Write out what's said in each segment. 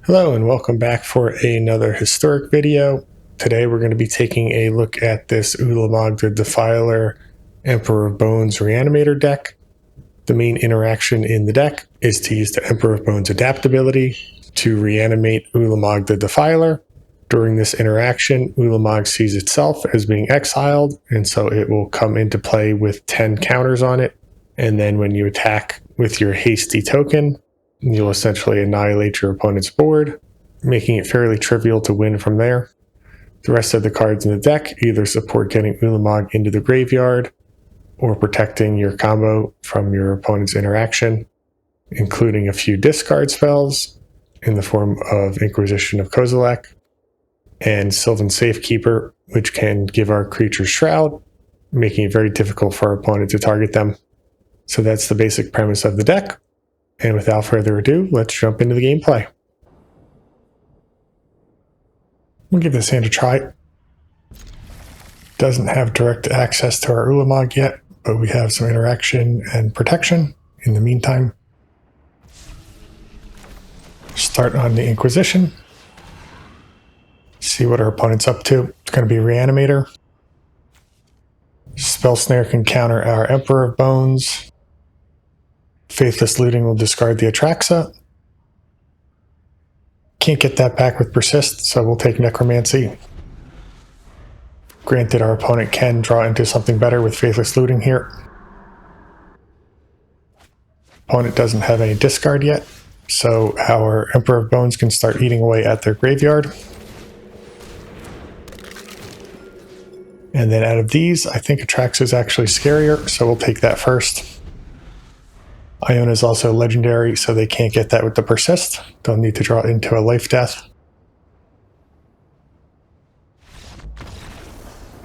Hello and welcome back for another historic video. Today we're going to be taking a look at this Ulamog the Defiler Emperor of Bones Reanimator deck. The main interaction in the deck is to use the Emperor of Bones adaptability to reanimate Ulamog the Defiler. During this interaction, Ulamog sees itself as being exiled, and so it will come into play with 10 counters on it. And then when you attack with your hasty token, you'll essentially annihilate your opponent's board, making it fairly trivial to win from there. The rest of the cards in the deck either support getting Ulamog into the graveyard or protecting your combo from your opponent's interaction, including a few discard spells in the form of Inquisition of Kozilek and Sylvan Safekeeper, which can give our creatures Shroud, making it very difficult for our opponent to target them. So that's the basic premise of the deck. And without further ado, let's jump into the gameplay. We'll give this hand a try. Doesn't have direct access to our Ulamog yet, but we have some interaction and protection in the meantime. Start on the Inquisition. See what our opponent's up to. It's going to be Reanimator. Spell Snare can counter our Emperor of Bones. Faithless Looting will discard the Atraxa. Can't get that back with Persist, so we'll take Necromancy. Granted, our opponent can draw into something better with Faithless Looting here. Opponent doesn't have any discard yet, so our Emperor of Bones can start eating away at their graveyard. And then out of these, I think Atraxa is actually scarier, so we'll take that first. Iona is also legendary, so they can't get that with the Persist. They'll need to draw into a life death.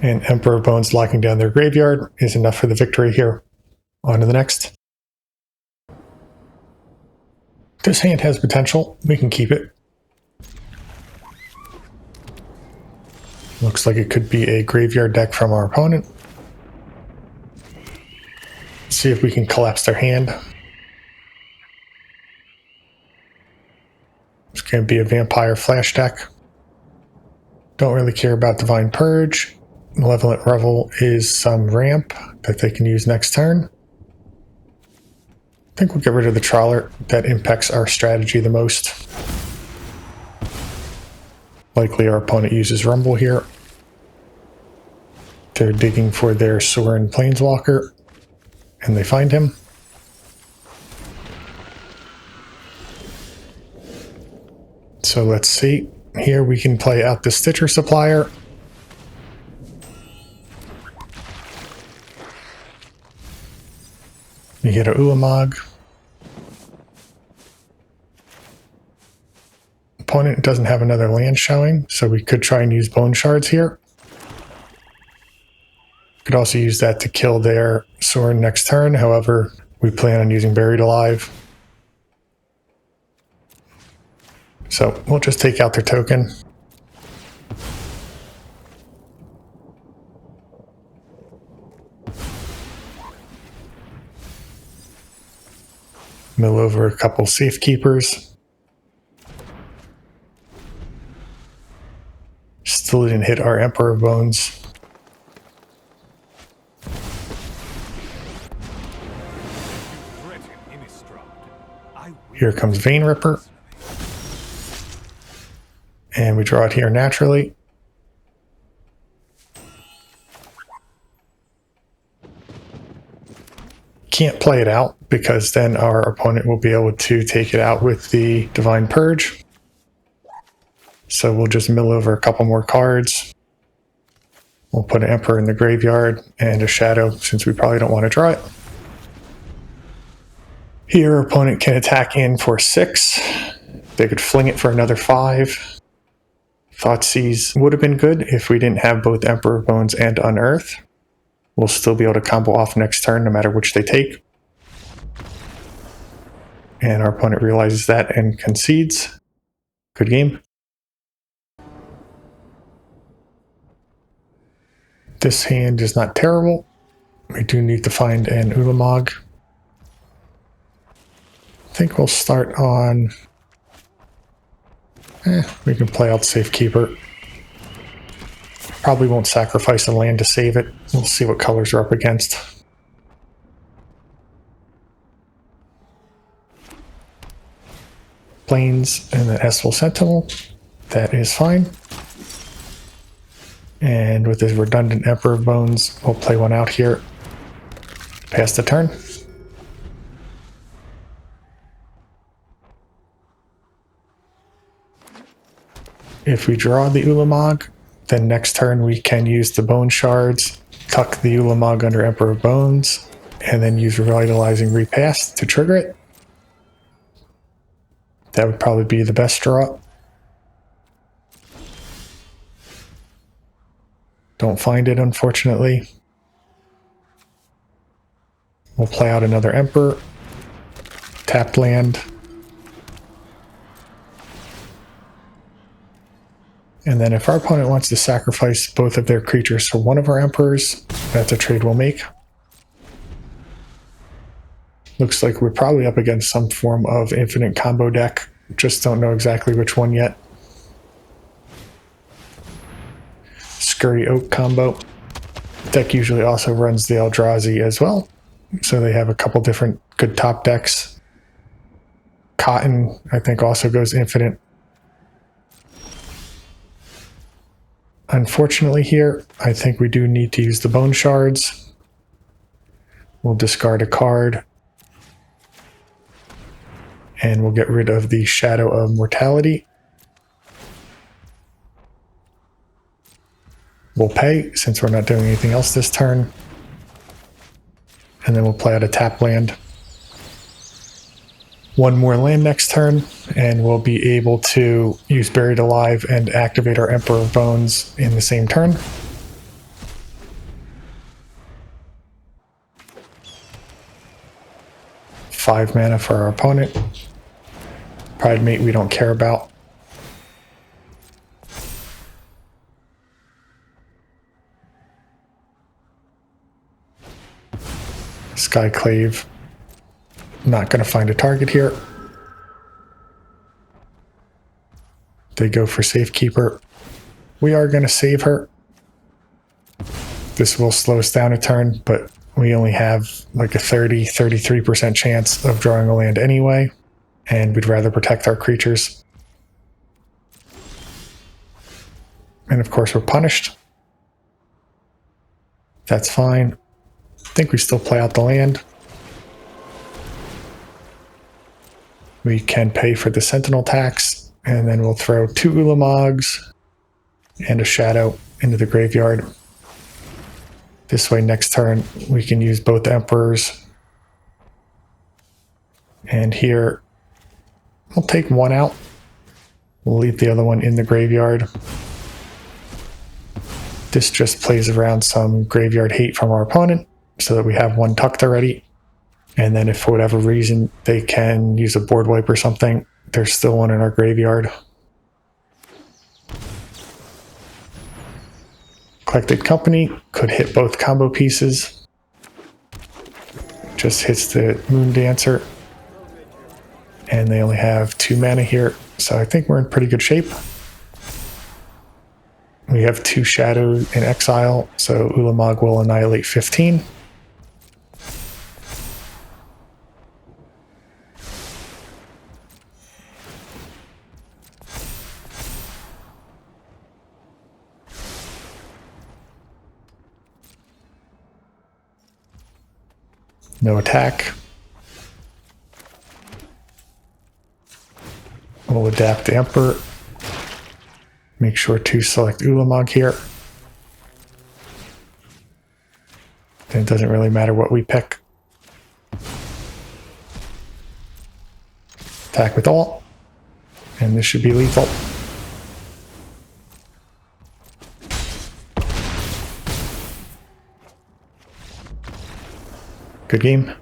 And Emperor of Bones locking down their graveyard is enough for the victory here. On to the next. This hand has potential. We can keep it. Looks like it could be a graveyard deck from our opponent. Let's see if we can collapse their hand. It's going to be a Vampire Flash deck. Don't really care about Divine Purge. Malevolent Revel is some ramp that they can use next turn. I think we'll get rid of the Trawler. That impacts our strategy the most. Likely our opponent uses Rumble here. They're digging for their Sorin Planeswalker, and they find him. So let's see. Here we can play out the Stitcher Supplier. We get a Ulamog. Opponent doesn't have another land showing, so we could try and use Bone Shards here. Could also use that to kill their Sorin next turn, however, we plan on using Buried Alive. So we'll just take out their token. Mill over a couple Safekeepers. Still didn't hit our Emperor of Bones. Here comes Vein Ripper. And we draw it here naturally. Can't play it out because then our opponent will be able to take it out with the Divine Purge. So we'll just mill over a couple more cards. We'll put an Emperor in the graveyard and a Shadow since we probably don't want to draw it. Here, our opponent can attack in for 6. They could fling it for another 5. Thoughtseize would have been good if we didn't have both Emperor of Bones and Unearth. We'll still be able to combo off next turn no matter which they take. And our opponent realizes that and concedes. Good game. This hand is not terrible. We do need to find an Ulamog. I think we'll start on We can play out Safekeeper. Probably won't sacrifice a land to save it. We'll see what colors are up against. Plains and the Estel Sentinel. That is fine. And with this redundant Emperor of Bones, we'll play one out here. Pass the turn. If we draw the Ulamog, then next turn we can use the Bone Shards, tuck the Ulamog under Emperor of Bones, and then use Revitalizing Repass to trigger it. That would probably be the best draw. Don't find it, unfortunately. We'll play out another Emperor. Tap land. And then if our opponent wants to sacrifice both of their creatures for one of our Emperors, that's a trade we'll make. Looks like we're probably up against some form of infinite combo deck. Just don't know exactly which one yet. Scurry Oak combo. Deck usually also runs the Eldrazi as well. So they have a couple different good top decks. Cotton, I think, also goes infinite. Unfortunately here, I think we do need to use the Bone Shards. We'll discard a card. And we'll get rid of the Shadow of Mortality. We'll pay, since we're not doing anything else this turn. And then we'll play out a tap land. One more land next turn, and we'll be able to use Buried Alive and activate our Emperor of Bones in the same turn. Five mana for our opponent. Pridemate we don't care about. Skyclave. Not going to find a target here. They go for Safekeeper. We are going to save her. This will slow us down a turn, but we only have like a 33% chance of drawing a land anyway, and we'd rather protect our creatures. And of course we're punished. That's fine. I think we still play out the land. We can pay for the Sentinel tax, and then we'll throw 2 Ulamogs and a Shadow into the graveyard. This way next turn we can use both Emperors. And here we'll take one out. We'll leave the other one in the graveyard. This just plays around some graveyard hate from our opponent so that we have one tucked already. And then if for whatever reason they can use a board wipe or something, there's still one in our graveyard. Collected Company could hit both combo pieces. Just hits the Moon Dancer. And they only have 2 mana here, so I think we're in pretty good shape. We have 2 Shadows in exile, so Ulamog will annihilate 15. No attack. We'll adapt the Emperor. Make sure to select Ulamog here. Then it doesn't really matter what we pick. Attack with all. And this should be lethal. Good game.